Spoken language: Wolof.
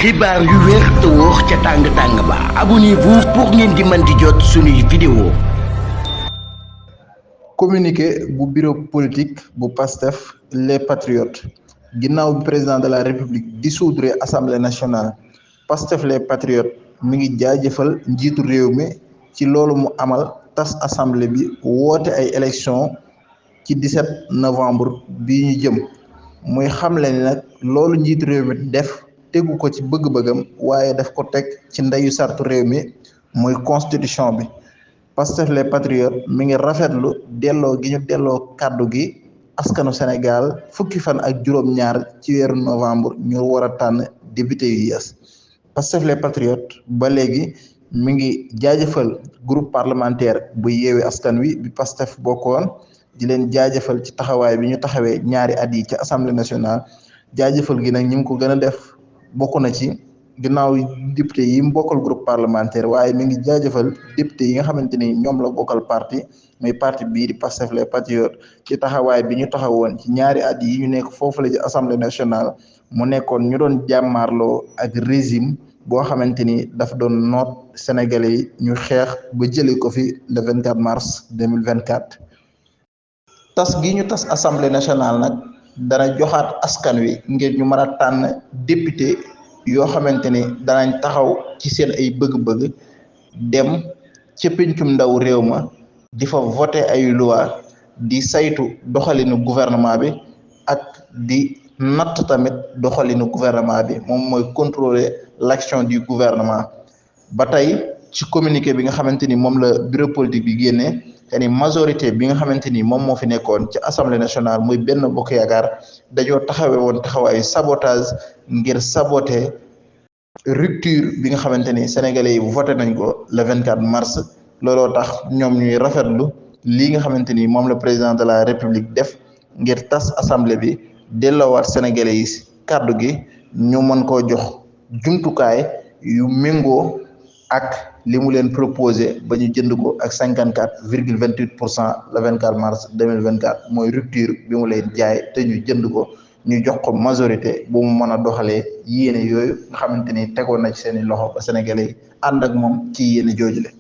xibaar yu wér te wóor ca tàng ba abonnez-vous pour ngeen di mën di jot suñuy vidéo. Communiqué bu bureau politique bu PASTEF les patriotes ginnaaw bi président de la république dissoudre assemblée nationale PASTEF les patriotes mi ngi jaajëfal njiitu réew mi ci loolu mu amal tas assemblée bi woote ay élection ci 17 novembre bi ñu jëm muy xamle ni nag loolu njiitu réew mi def tegu ko ci bëgg-bëggam waaye daf ko teg ci ndeyu sartu réew mi muy constitution bi. Pastef les patriotes mi ngi rafetlu delloo gi ñu delloo kàddu gi askanu Sénégal fukki fan ak juróom-ñaar ci weeru novembre ñu war a tànn député yu yees. Pastef les patriotes ba léegi mi ngi jaajëfal groupe parlementaire bu yeewi askan wi bi Pastef bokkoon di leen jaajëfal ci taxawaay bi ñu taxawee ñaari at yi ci assemblée nationale jaajëfal gi nag ñi mu ko gën a def bokk na ci. ginnaaw député yi mu bokkal groupe parlementaire waaye mi ngi jaajëfal député yi nga xamante ni ñoom la bokkal parti muy parti bii di Pastef les patriotes ci taxawaay bi ñu taxawoon ci ñaari at yi ñu nekk foofu la ci assemblée nationale mu nekkoon ñu doon jàmmaarloo ak régime boo xamante ni dafa doon noot sénégalais yi ñu xeex ba jëlee ko fi le 24 mars 2024. tas gi ñu tas assemblée nationale nag dana joxaat askan wi ngir ñu mën a tànn député. yoo xamante ni danañ taxaw ci seen ay bëgg-bëgg dem ca pencum ndaw réew ma di fa voter ay loi di saytu doxalinu gouvernement bi ak di natt tamit doxalinu gouvernement bi moom mooy contrôler l'action du gouvernement ba tey ci communiqué bi nga xamante ni moom la bureau politique bi génnee te ni majorité bi nga xamante ni moom moo fi nekkoon ci assemblée nationale muy Benno Bokk Yaakaar dañoo taxawee woon taxawaayu sabotage ngir saboter rupture bi nga xamante ni sénégalais yi voté nañ ko le 24 mars looloo tax ñoom ñuy rafetlu lii nga xamante ni moom la président de la république def ngir tas assemblée bi delloowaat sénégalais yi kàddu gi ñu mën koo jox jumtukaay yu méngoo ak li mu leen proposé ba ñu jënd ko ak 54,28% le 24 mars 2024 mooy rupture bi mu leen jaay te ñu jënd ko ñu jox ko majorité bu mu mën a doxalee yéene yooyu nga xamante ni tegoon na ci seeni loxo ba sénégalais yi ànd ak moom ci yéene joojule